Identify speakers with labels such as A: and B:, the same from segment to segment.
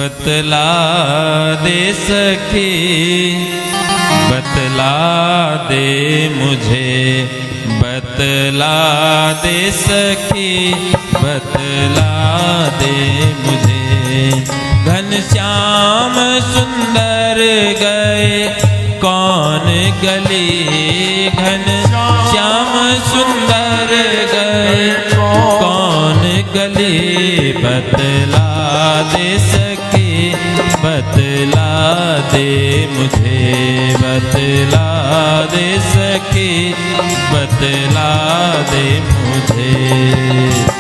A: बतला दे सखी, बतला दे मुझे, बतला दे सखी, बतला दे मुझे। घनश्याम सुंदर गए कौन गली, घनश्याम सुंदर गए कौन गली। बतला दे सखी, बतला दे मुझे, बतला दे सखी, बतला दे मुझे।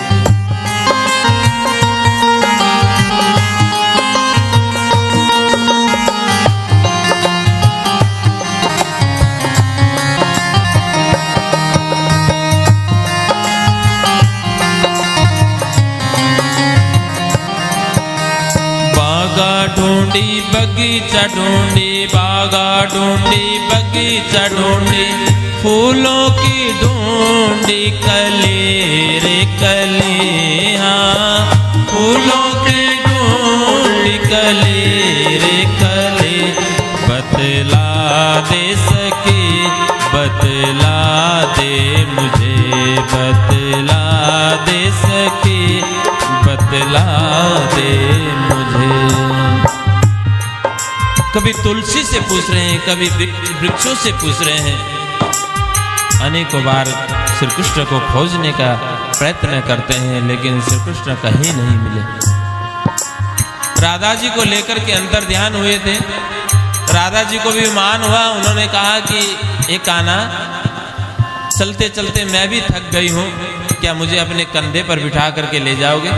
A: ढूंढी बगीचा ढूंढी, बागा ढूंढी बगीचा ढूंढी, फूलों की ढूंढी कली रे कली। हाँ, फूलों की ढूंढी कली रे कली। बतला दे सखी, बतला दे मुझे, बतला दे सखी, बतला दे मुझे। कभी तुलसी से पूछ रहे हैं, कभी वृक्षों से पूछ रहे हैं। अनेकों बार श्री कृष्ण को खोजने का प्रयत्न करते हैं, लेकिन श्री कृष्ण कहीं नहीं मिले। राधा जी को लेकर के अंतर ध्यान हुए थे। राधा जी को भी मान हुआ। उन्होंने कहा कि एक आना, चलते चलते मैं भी थक गई हूं, क्या मुझे अपने कंधे पर बिठा करके ले जाओगे?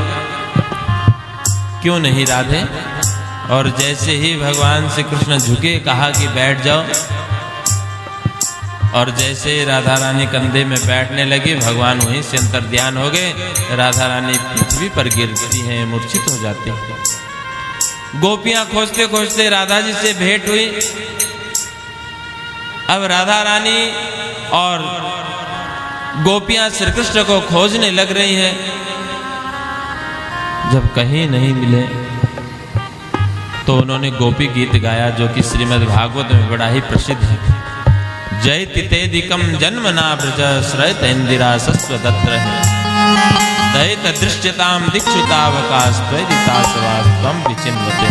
A: क्यों नहीं राधे। और जैसे ही भगवान श्री कृष्ण झुके, कहा कि बैठ जाओ, और जैसे राधा रानी कंधे में बैठने लगी, भगवान वहीं से अंतर ध्यान हो गए। राधा रानी पृथ्वी पर गिरती हैं, मूर्छित हो जाती हैं। गोपियां खोजते खोजते राधा जी से भेंट हुई। अब राधा रानी और गोपियां श्री कृष्ण को खोजने लग रही हैं। जब कहीं नहीं मिले तो उन्होंने गोपी गीत गाया, जो कि श्रीमद् भागवत में बड़ा ही प्रसिद्ध है। जयति तेदिकम जन्मना ब्रज श्रयत इंदिरा सस्वदत्र है, दयित दृश्यताम दीक्षुतावकाश त्वयितासवास्त्वं विचिन्वते।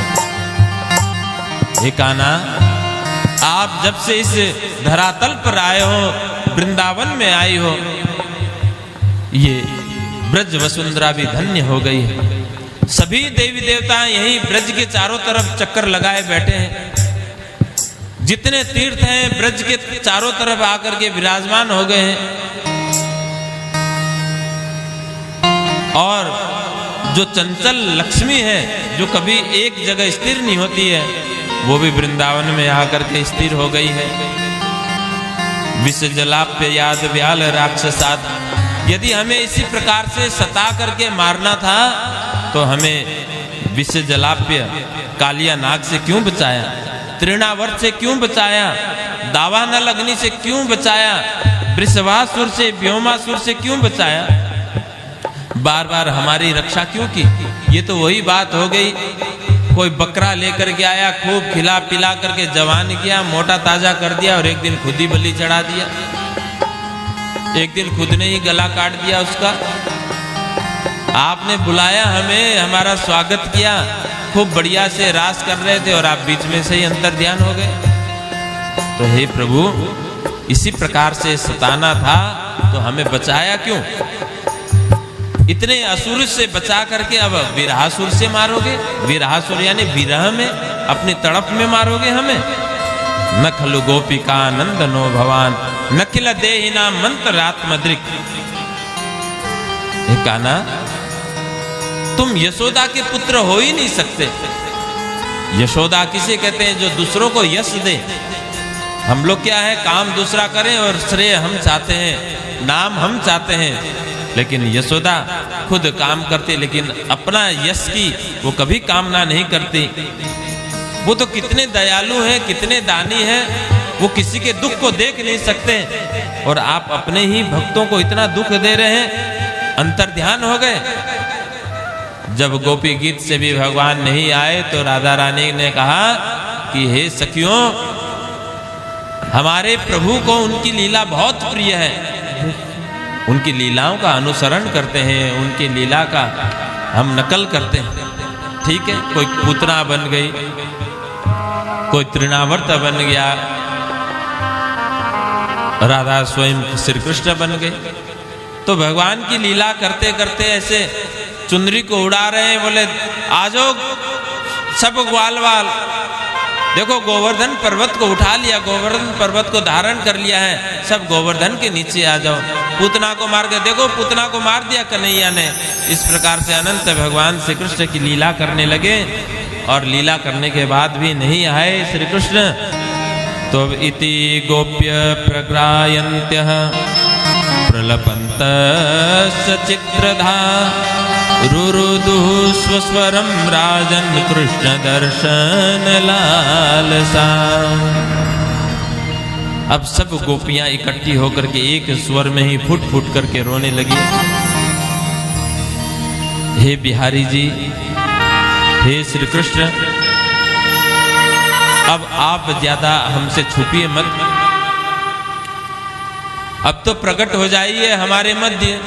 A: हे कान्हा, आप जब से इस धरातल पर आए हो, वृंदावन में आई हो, ये ब्रज वसुंधरा भी धन्य हो गई है। सभी देवी देवता यहीं ब्रज के चारों तरफ चक्कर लगाए बैठे हैं। जितने तीर्थ हैं ब्रज के चारों तरफ आकर के विराजमान हो गए हैं। और जो चंचल लक्ष्मी है, जो कभी एक जगह स्थिर नहीं होती है, वो भी वृंदावन में आकर के स्थिर हो गई है। विष जलाप्य याद व्याल राक्षसात। यदि हमें इसी प्रकार से सता करके मारना था, तो हमें विष जलाप्य कालिया नाग से क्यों बचाया? तृणावर्त से क्यों बचाया? दावानल अग्नि से क्यों बचाया? वृषभासुर से, व्योमासुर से क्यों बचाया? बार बार हमारी रक्षा क्यों की? ये तो वही बात हो गई। कोई बकरा लेकर के आया, खूब खिला पिला करके जवान किया, मोटा ताजा कर दिया, और एक दिन खुद ही बलि चढ़ा दिया। एक दिन खुद ने ही गला काट दिया उसका। आपने बुलाया हमें, हमारा स्वागत किया, खूब बढ़िया से रास कर रहे थे, और आप बीच में से ही अंतर ध्यान हो गए। तो हे प्रभु, इसी प्रकार से सताना था तो हमें बचाया क्यों? इतने असुर से बचा करके अब विरहासुर से मारोगे? विरहासुर यानी विरह में, अपनी तड़प में मारोगे हमें? न खलु गोपिका नंदनो भवान, नखिल देहिना मंत्रात्मद्रिक। हे कान्हा, तुम यशोदा के पुत्र हो ही नहीं सकते। यशोदा किसे कहते हैं? जो दूसरों को यश दे। हम लोग क्या है, काम दूसरा करें और श्रेय हम चाहते हैं, नाम हम चाहते हैं। लेकिन यशोदा खुद काम करती, लेकिन अपना यश की वो कभी कामना नहीं करती। वो तो कितने दयालु हैं, कितने दानी हैं, वो किसी के दुख को देख नहीं सकते। और आप अपने ही भक्तों को इतना दुख दे रहे हैं। अंतर ध्यान हो गए। जब गोपी गीत से भी भगवान नहीं आए तो राधा रानी ने कहा कि हे सखियों, हमारे प्रभु को उनकी लीला बहुत प्रिय है, उनकी लीलाओं का अनुसरण करते हैं, उनकी लीला का हम नकल करते हैं। ठीक है, कोई पूतना बन गई, कोई तृणावर्त बन गया, राधा स्वयं श्री कृष्ण बन गए। तो भगवान की लीला करते करते ऐसे चुनरी को उड़ा रहे हैं, बोले आ जाओ सब ग्वाल वाल, देखो गोवर्धन पर्वत को उठा लिया, गोवर्धन पर्वत को धारण कर लिया है, सब गोवर्धन के नीचे आ जाओ। पूतना को मार के देखो, पूतना को मार दिया कन्हैया ने। इस प्रकार से अनंत भगवान श्री कृष्ण की लीला करने लगे, और लीला करने के बाद भी नहीं आए श्री कृष्ण। तो इति गोप्य प्रग्रायन्त्यः प्रलपन्तश्च चित्रधा रुरुदुः स्वस्वरं राजन् कृष्ण दर्शन लालसा। अब सब गोपियां इकट्ठी होकर के एक स्वर में ही फुट फुट करके रोने लगी। हे बिहारी जी, हे श्री कृष्ण, अब आप ज्यादा हमसे छुपिए मत, अब तो प्रकट हो जाइए हमारे मध्य,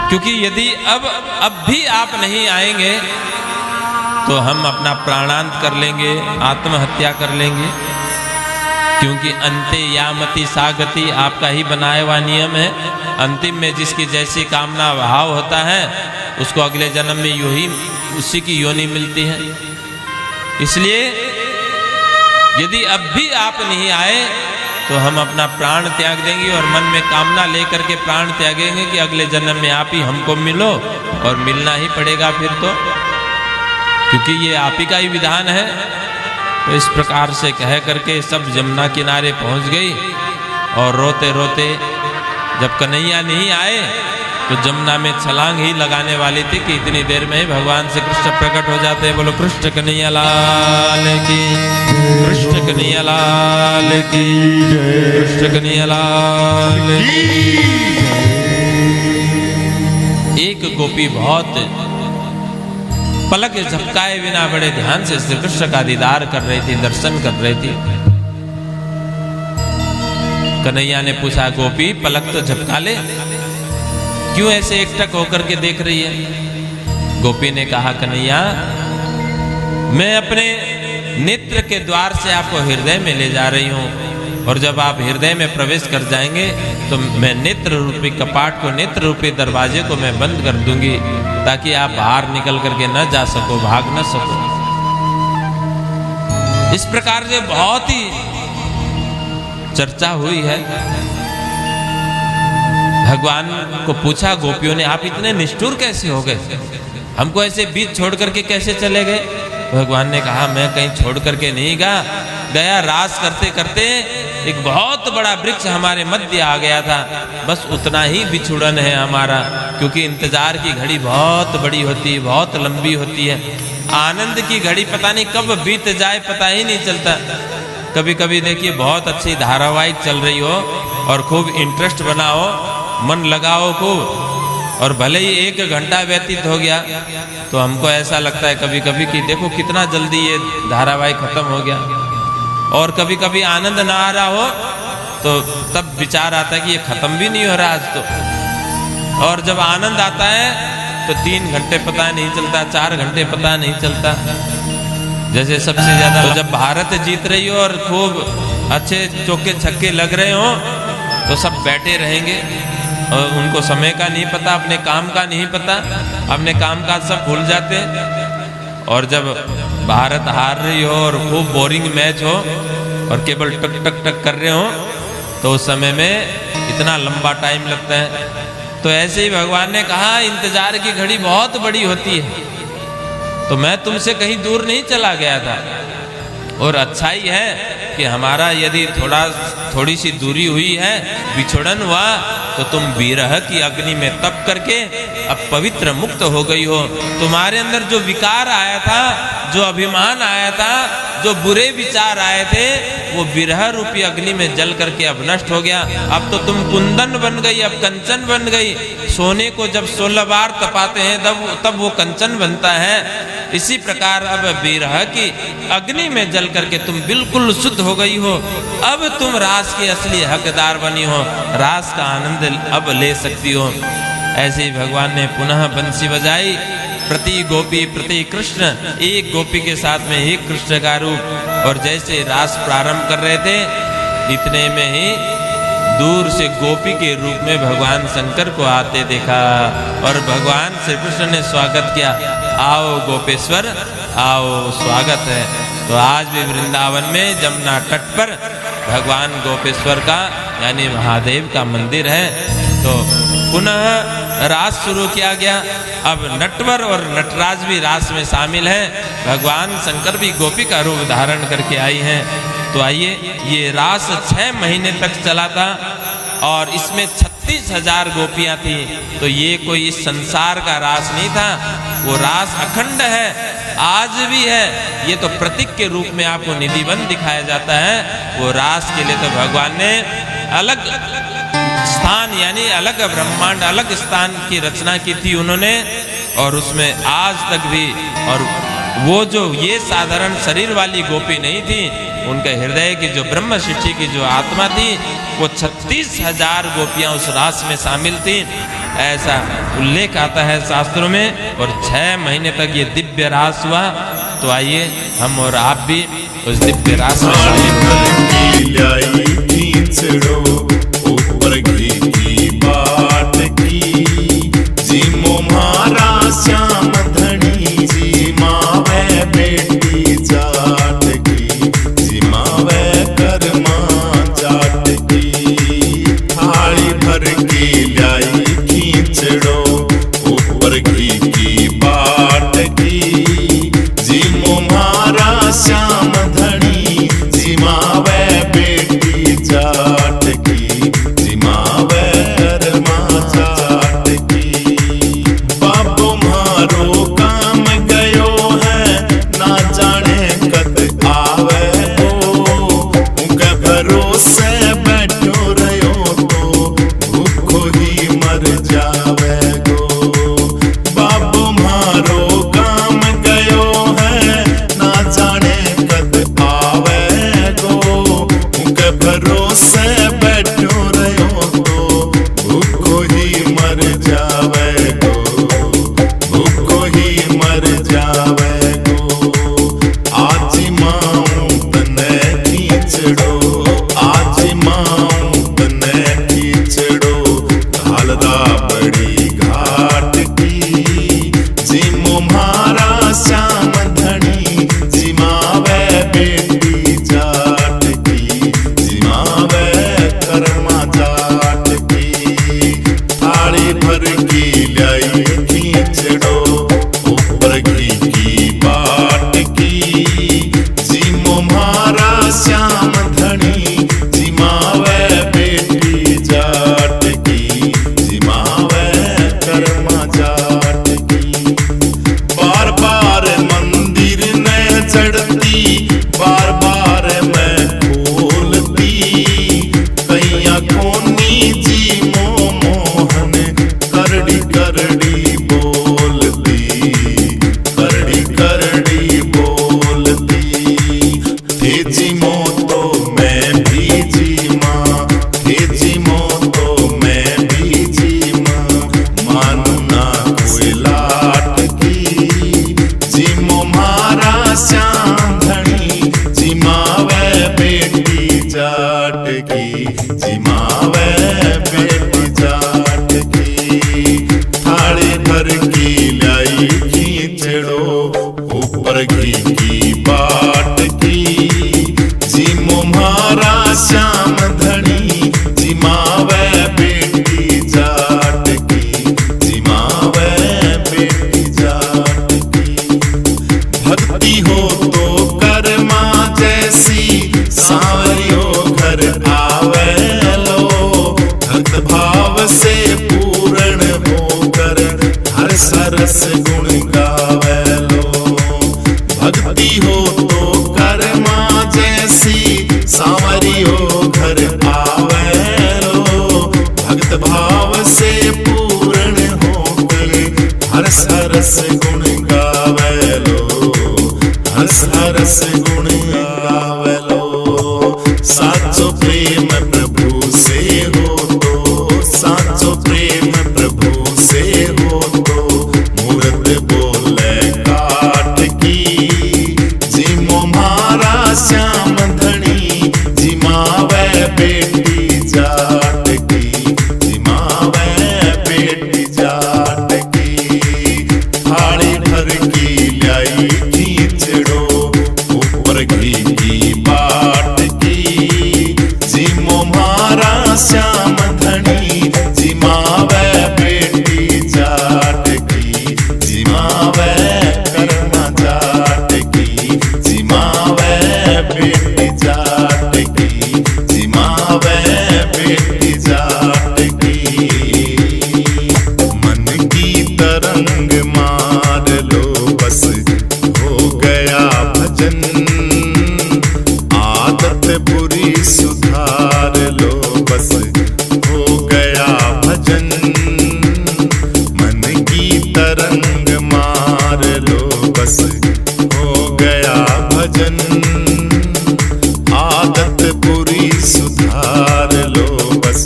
A: क्योंकि यदि अब भी आप नहीं आएंगे तो हम अपना प्राणांत कर लेंगे, आत्महत्या कर लेंगे। क्योंकि अंते यामति सागति आपका ही बनाया हुआ नियम है। अंतिम में जिसकी जैसी कामना भाव होता है उसको अगले जन्म में यूं ही उसी की योनि मिलती है। इसलिए यदि अब भी आप नहीं आए तो हम अपना प्राण त्याग देंगे, और मन में कामना लेकर के प्राण त्यागेंगे कि अगले जन्म में आप ही हमको मिलो, और मिलना ही पड़ेगा फिर तो, क्योंकि ये आप ही का ही विधान है। तो इस प्रकार से कह करके सब जमुना किनारे पहुंच गई, और रोते रोते जब कन्हैया नहीं आए तो जमुना में छलांग ही लगाने वाली थी कि इतनी देर में ही भगवान से कृष्ण प्रकट हो जाते हैं। बोलो कृष्ण कन्हैया लाल की, कृष्ण कन्हैया लाल की, कृष्ण कन्हैया लाल की। एक गोपी बहुत पलक झपकाए बिना बड़े ध्यान से श्री कृष्ण का दीदार कर रही थी, दर्शन कर रही थी। कन्हैया ने पूछा, गोपी पलक तो झपका ले, क्यों ऐसे एकटक होकर के देख रही है? गोपी ने कहा, कन्हैया मैं अपने नेत्र के द्वार से आपको हृदय में ले जा रही हूँ, और जब आप हृदय में प्रवेश कर जाएंगे तो मैं नेत्र रूपी कपाट को, नेत्र रूपी दरवाजे को मैं बंद कर दूंगी, ताकि आप बाहर निकल करके न जा सको, भाग न सको। इस प्रकार से बहुत ही चर्चा हुई है। भगवान को पूछा गोपियों ने, आप इतने निष्ठुर कैसे हो गए, हमको ऐसे बीच छोड़ करके कैसे चले गए? भगवान ने कहा, मैं कहीं छोड़ करके नहीं गया, रास करते करते एक बहुत बड़ा वृक्ष हमारे मध्य आ गया था, बस उतना ही बिछुड़न है हमारा, क्योंकि इंतजार की घड़ी बहुत बड़ी होती है, बहुत लंबी होती है। आनंद की घड़ी पता नहीं कब बीत जाए, पता ही नहीं चलता। कभी कभी देखिए बहुत अच्छी धारावाहिक चल रही हो और खूब इंटरेस्ट बना हो, मन लगाओ खूब, और भले ही 1 घंटा व्यतीत हो गया तो हमको ऐसा लगता है कभी कभी कि देखो कितना जल्दी ये धारावाहिक खत्म हो गया। और कभी कभी आनंद ना आ रहा हो तो तब विचार आता है कि ये खत्म भी नहीं हो रहा आज तो। और जब आनंद आता है तो 3 घंटे पता नहीं चलता, 4 घंटे पता नहीं चलता। जैसे सबसे ज्यादा तो जब भारत जीत रही हो और खूब अच्छे चौके छक्के लग रहे हो तो सब बैठे रहेंगे, और उनको समय का नहीं पता, अपने काम का नहीं पता, अपने काम काज सब भूल जाते हैं। और जब भारत हार रही हो और खूब बोरिंग मैच हो और केवल टक टक टक कर रहे हो तो उस समय में इतना लंबा टाइम लगता है। तो ऐसे ही भगवान ने कहा, इंतजार की घड़ी बहुत बड़ी होती है। तो मैं तुमसे कहीं दूर नहीं चला गया था, और अच्छा ही है कि हमारा यदि थोड़ी सी दूरी हुई है, बिछोड़न हुआ, तो तुम विरह की अग्नि में तप करके अब पवित्र मुक्त हो गई हो। तुम्हारे अंदर जो विकार आया था, जो अभिमान आया था, जो बुरे विचार आए थे, वो विरह रूपी अग्नि में जल करके अब नष्ट हो गया। अब तो तुम कुंदन बन गई, अब कंचन बन गई। सोने को जब 16 बार तपाते हैं तब वो कंचन बनता है। इसी प्रकार अब विरह की अग्नि में जल करके तुम बिल्कुल शुद्ध हो गई हो। अब तुम रास की असली हकदार बनी हो, रास का आनंद अब ले सकती हो। ऐसे ही भगवान ने पुनः बंसी बजाई। प्रति गोपी प्रति कृष्ण, एक गोपी के साथ में एक कृष्ण का रूप। और जैसे रास प्रारंभ कर रहे थे, इतने में ही दूर से गोपी के रूप में भगवान शंकर को आते देखा और भगवान श्री कृष्ण ने स्वागत किया। आओ गोपेश्वर, आओ, स्वागत है। तो आज भी वृंदावन में जमुना तट पर भगवान गोपेश्वर का यानी महादेव का मंदिर है। तो पुनः रास शुरू किया गया। अब नटवर और नटराज भी रास में शामिल हैं। भगवान शंकर भी गोपी का रूप धारण करके आई हैं। तो आइए, ये रास 6 महीने तक चला था और इसमें 36,000 गोपियां थी। तो ये कोई इस संसार का रास नहीं था, वो रास अखंड है, आज भी है। ये तो प्रतीक के रूप में आपको निधिबंध दिखाया जाता है। वो रास के लिए तो भगवान ने अलग स्थान यानी अलग ब्रह्मांड, अलग स्थान की रचना की थी उन्होंने। और उसमें आज तक भी, और वो जो ये साधारण शरीर वाली गोपी नहीं थी, उनके हृदय की जो ब्रह्म शिष्टि की जो आत्मा थी, वो 36,000 गोपियां उस रास में शामिल थी, ऐसा उल्लेख आता है शास्त्रों में। और 6 महीने तक ये दिव्य रास हुआ। तो आइए हम और आप भी उस दिव्य रास में
B: ऊपर की बाट की जी मोमारा श्याम धनी जी मावे बेटी जाट की जी मावे कर्मा जाट की थाली भर के लाई खींचड़ो ऊपर की बाट की जी मोमारा श्याम धनी जी मावे बेटी जाट की रस गुण गावलो। साचो प्रेम प्रभु से हो तो, साचो प्रेम प्रभु से हो तो, मूर्त बोले काट की, जिमो मारा श्याम धनी, जिमावे बेटी जाट की, जिमावे बेटी जाट की। थाली भर की लाई खींचड़ो, ऊपर घी की बाट की, जिमो मारा श्याम धनी, जिमावे बेटी जाट की, जिमावे कर्मा जाट की, जिमावे बेटी जाट की, जिमावे बेटी जाट की। मन की तरंग मार लो बस हो गया भजन, आदत बुरी सुधार लो बस हो गया भजन। मन की तरंग मार लो बस हो गया भजन, आदत बुरी सुधार लो बस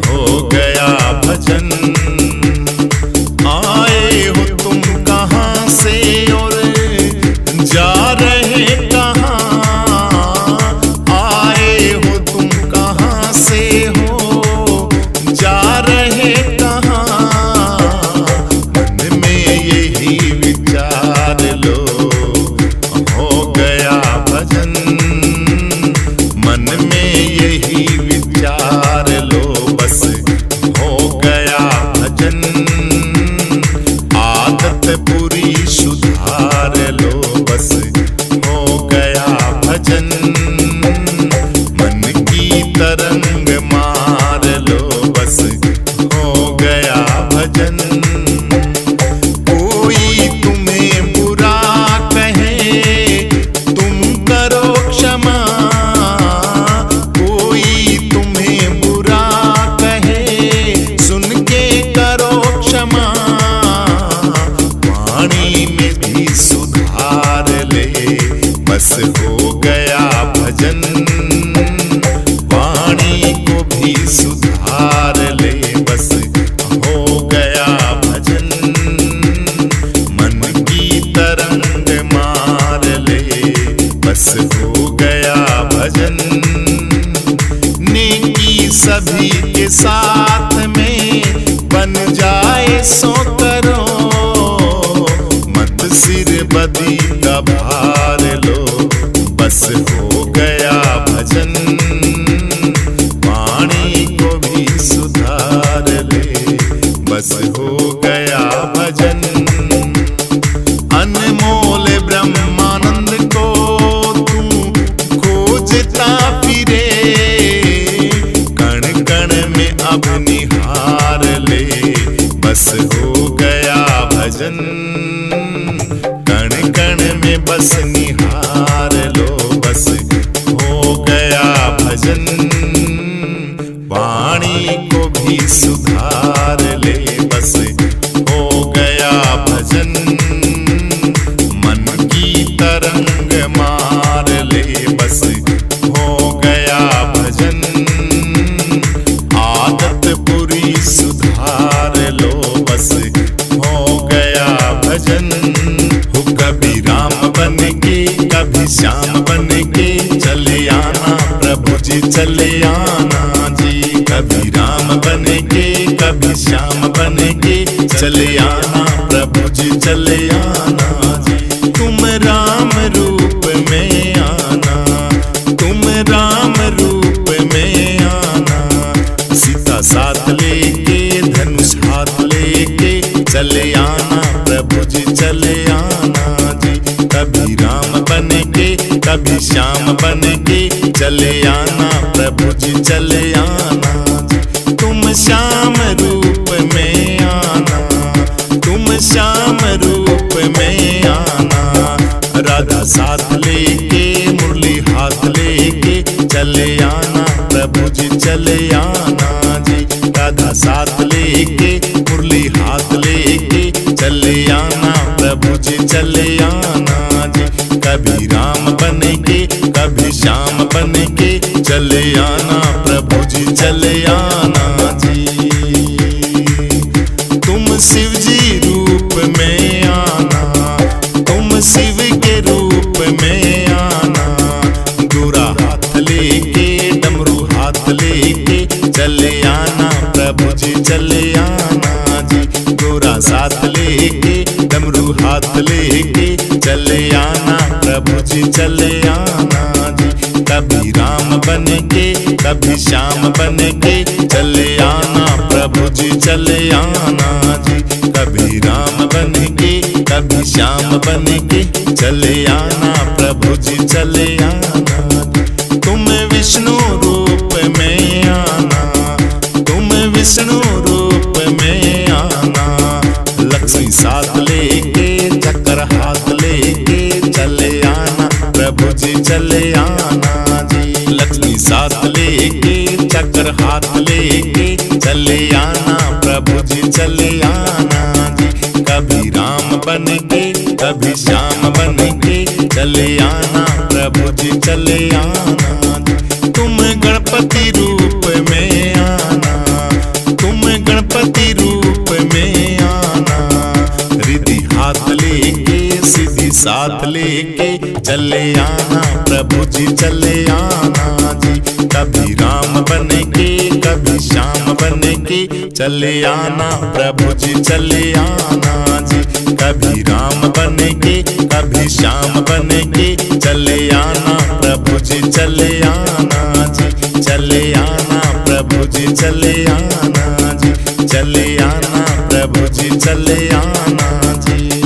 B: हो गया भजन। आए हो तुम कहाँ से और जा रहे कहाँ, आए हो तुम कहाँ से हो जा रहे कहाँ, मन में यही विचार लो हो गया भजन। मन में यही विचार लो बस हो गया भजन, आदत बुरी सुधार लो बस हो गया भजन। मन की तरंग मार लो बस हो गया भजन। कोई तुम्हें बुरा कहे तुम करो क्षमा, कोई तुम्हें बुरा कहे सुन के करो क्षमा। वाणी में भी सुधार ले बस हो गया भजन, वाणी को भी सुधार ले बस हो गया भजन। मन की तरंग मार ले बस हो गया भजन। नेकी सभी के साथ में बन जाए सो करो, मत सिर बदी का भार लो बस हो गया भजन। वाणी को भी सुधार ले बस हो गया भजन। अनमोल ब्रह्मानंद को तू खोजता फिरे, कण कण में अब निहार ले बस हो गया भजन। कण कण में बस निहार लो बस हो गया भजन। वाणी को भी सुधार ले बस हो गया भजन। मन की तरंग मार ले बस हो गया भजन, आदत बुरी सुधार लो बस हो गया भजन। हो कभी राम बन के कभी श्याम बन के चले आना प्रभु जी चले आना जी। कभी राम बन के कभी श्याम बन के चले आना प्रभु जी चले आना जी। तुम राम रूप में आना, तुम राम रूप में आना। सीता साथ लेके धनुष हाथ लेके चले आना प्रभु जी चले आना जी। कभी राम बन के कभी श्याम बन के चले आना प्रभु जी चले आना जी। तुम श्याम रूप में आना, तुम श्याम रूप में आना। राधा साथ लेके मुरली हाथ लेके चले आना प्रभु जी चले आना जी। राधा साथ लेके मुरली हाथ लेके चले आना प्रभु जी चले आना जी। कभी राम बन के कभी श्याम बन के चले आना प्रभु जी चले आना जी। तुम शिव जी रूप में आना, तुम शिव के रूप में आना, गोरा हाथ लेके डमरू हाथ लेके चले आना प्रभु जी चले आना जी। गोरा साथ लेके डमरू हाथ लेके चले आना प्रभु जी चले आना जी। कभी राम बन के कभी श्याम बन के चले आना प्रभु जी चले आना जी। कभी राम बन के कभी श्याम बन के चले आना प्रभु जी चले आना जी। तुम विष्णु रूप में आना, तुम विष्णु रूप में आना, लक्ष्मी साथ लेके चक्र हाथ लेके चले आना प्रभु जी चले आना जी। लक्ष्मी साथ लेके चक्र हाथ लेके चले आना प्रभु जी चले आना जी। कभी राम बन के कभी श्याम बन के चले आना प्रभु जी चले आना जी। तुम गणपति रूप में आना, तुम गणपति रूप में आना, रिद्धि हाथ लेके सिद्धि साथ लेके चले आना प्रभु जी चले आना जी। कभी राम बन के कभी श्याम बन के चले आना प्रभु जी चले आना जी। कभी राम बन के कभी श्याम बन के चले आना प्रभु जी चले आना जी। चले आना प्रभु जी चले आना जी। चले आना प्रभु जी चले आना जी।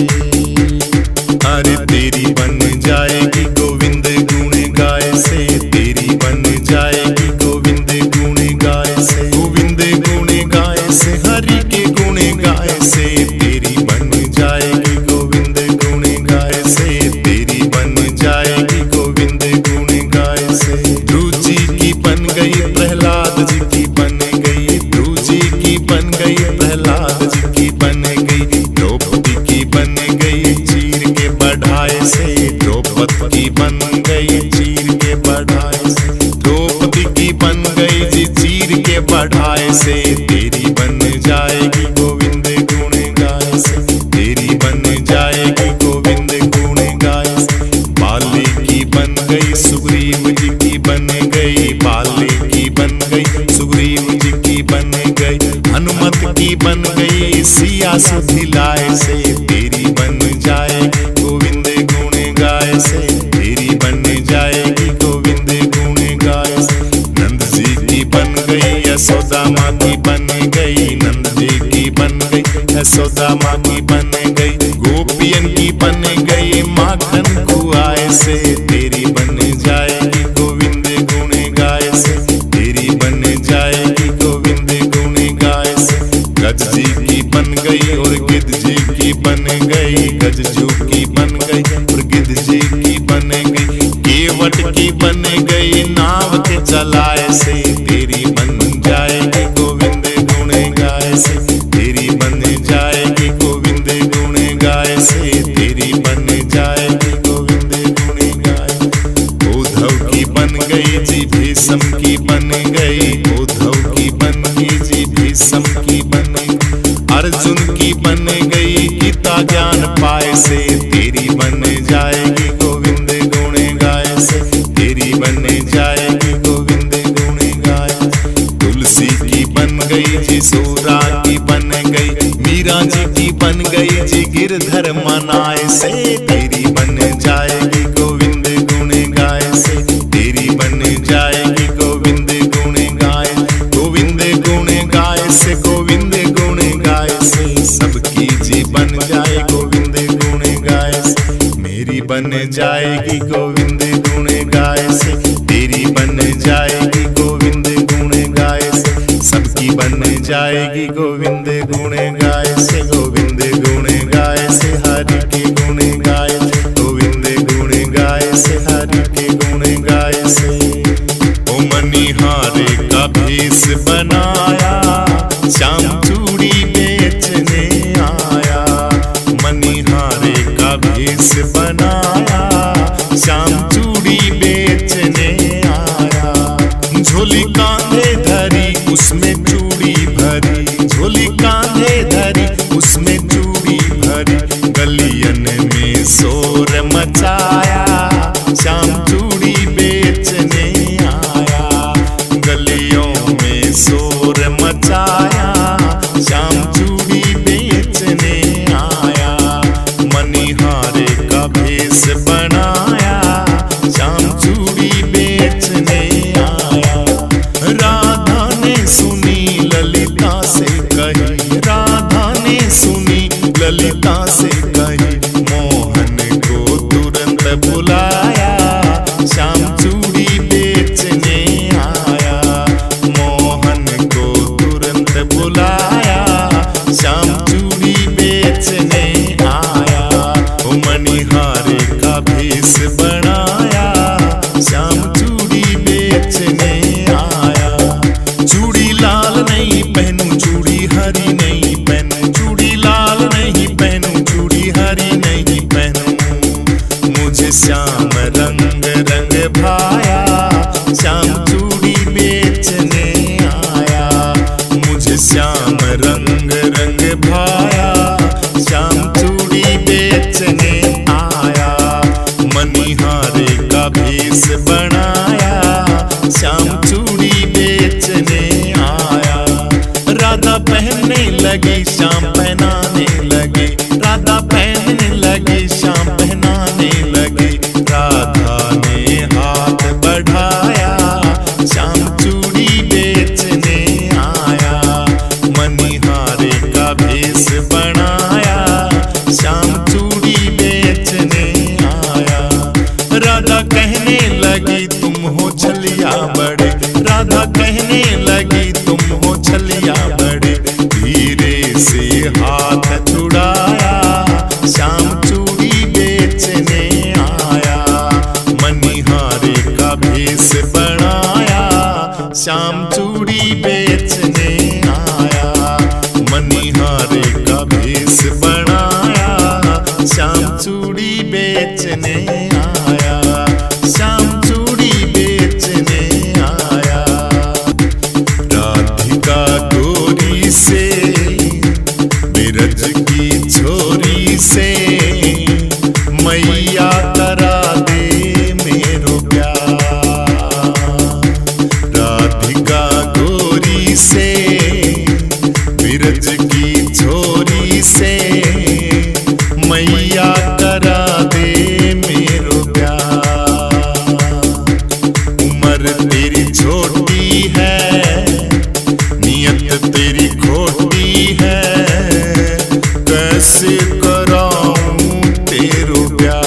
B: अरे तेरी बन जाएगी गोविंद गुण गाय से, तेरी बन जाएगी गोविंद गुण गाय से, गोविंद गुण गाय से हरि के गुण गाय से, तेरी बन जाएगी गोविंद गुण गाय से, तेरी बन जाएगी गोविंद गुण गाय से। ध्रुव जी की बन गई प्रहलाद जी की बन गई, ध्रुव जी की बन गई प्रहलाद जी की बन गई, द्रौपदी की बन गई चीर के बढ़ाए से, द्रौपदी की बन गई चीर के बढ़ाए से, द्रौपदी की बन गई जी चीर के बढ़ाए से, तेरी बन जाएगी गोविंद गुण गाय से, तेरी बन जाएगी गोविंद गुण गाय से। बाले की बन गई सुग्रीव जी की बन गई, बाले की बन गई सुग्रीव जी की बन गई, हनुमत की बन गई सिया सुधिलाए से, तेरी बन जाएगी गोविंद गुण गाय से, तेरी बन जाएगी गोविंद गुण गाय से। नंद जी की बन गई यशोदा माँ की बन गई, नंद जी की बन गई यशोदा माँ की बन गई, गोपियन की बन गई माखन खुआए से, तेरी बन जाएगी गोविंद गुण गाय से, तेरी बन जाएगी गोविंद गुण गाय से। गज जी की बन गई और गिद्ध जी की बन गई, गजजू की बन गई और गिद्ध जी की बन गई, केवट की बन गई नाव के चलाए से, तेरी बन जाएगी गोविंद गुण गाय से, तेरी बन जाएगी गोविंद गुण गाय से, तेरी बन जाएगी गोविंद गुण गाय। उद्धव की बन गई जी भीष्म की बन गई, उद्धव की बन गई जी भीष्म की बन गई, अर्जुन की बन गई गीता ज्ञान पाए से, तेरी बन जाएगी गोविंद गुण गाय से, तेरी बन जाएगी गोविंद गुण गाय। तुलसी की बन गई जी सूरा की बन गई, मीरा जी की बन गई जी गिरधर मनाए से, तेरी बन जाएगी गोविंद गुण गाय से, तेरी बन जाएगी गोविंद गुण गाय। गोविंद गुण गाय से गोविंद गुण गाय से, सबकी जी बन जाए गोविंद गुण गाय से, मेरी बन जाएगी गोविंद गुण गाय से, तेरी बन जाएगी गोविंद गुण गाय से, सबकी बन जाएगी गोविंद गुण गाय से, गोविंद गुण गाय से हरि के गुण गाय, गोविंद गुण गाय से हरि के गुण गाय से। ओ मनिहारे का भेष बनाया, श्याम चूड़ी बेचने आया, मनिहारे का भेष बनाया, श्याम चूड़ी बेचने आया। झोली कांधे धरी उसमें चूड़ी भरी, झोली कांधे धरी उसमें चूड़ी भरी, गलियन में शोर मचाया, श्याम चूड़ी बेचने आया। गलियों में शोर मचाया, श्याम चूड़ी बेचने आया। मनिहारे का भेष बनाया, श्याम चूड़ी बेचने आया। राधा ने सुनी ललिता से कही, राधा ने सुनी ललिता से कही, मोहन को तुरंत बुलाया, श्याम चूड़ी बेचने आया। मोहन को तुरंत बुलाया, श्याम चूड़ी बेचने आया। मनिहारे का भेष बनाया, श्याम चूड़ी बेचने आया। चूड़ी लाल नहीं पहनूं, चूड़ी हरी नहीं पहनूं, चूड़ी लाल नहीं पहनूं, चूड़ी हरी नहीं पहनूं। मुझे श्याम रंग रंग भाया, श्याम चूड़ी बेचने आया। मुझे श्याम रंग रंग भाया, श्याम चूड़ी बेचने आया। मनिहारे का भेष बनाया, श्याम चूड़ी बेचने आया। राधा पहनने लगी, श्याम पहनाने लगे, राधा पहनने लगी, श्याम पहनाने लगे। राधा ने हाथ बढ़ाया, श्याम चूड़ी बेचने आया। मनिहारे का भेष बनाया, श्याम चूड़ी बेचने आया। राधा कहने लगी तुम हो छलिया बड़े, राधा कहने लगी तुम हो छलिया बड़े। धीरे से हाथ छुड़ाया, श्याम चूड़ी बेचने आया। मनिहारे का भेष बनाया, श्याम चूड़ी बेचने आया। मनिहारे का भेष बनाया, श्याम चूड़ी बेचने आया, श्याम चूड़ी बेचने आया। राधिका गोरी से, बिरज की छोरी से, मैया करा दे मेरो प्यार। राधिका गोरी से, बिरज की छोरी से, मैया करा दे मेरो प्यार। उम्र तेरी छोटी है, नियत तेरी खोटी है, कैसे कराऊं तेरो प्यार।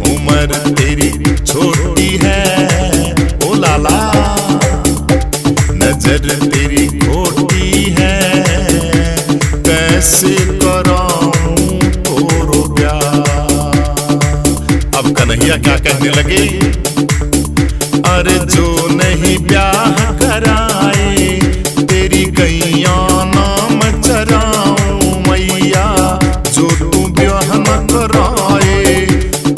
B: उम्र तेरी छोटी है, ओ लाला, नजर तेरी खोटी है, कैसे कराऊं तोरो प्यार। अब कन्हैया क्या कहने लगे, अरे जो नहीं ब्याह कराए, तेरी गैया नाम चराऊं मैया। जो तू ब्याह न कराए,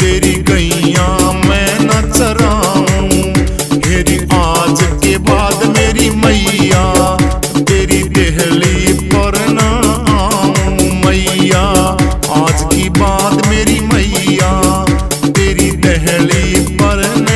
B: तेरी गैया मैं न चराऊं। मेरी आज के बाद मेरी मैया, तेरी देहली पर न आऊं मैया। आज की बात मेरी मैया, तेरी देहली पर न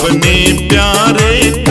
B: अपने प्यारे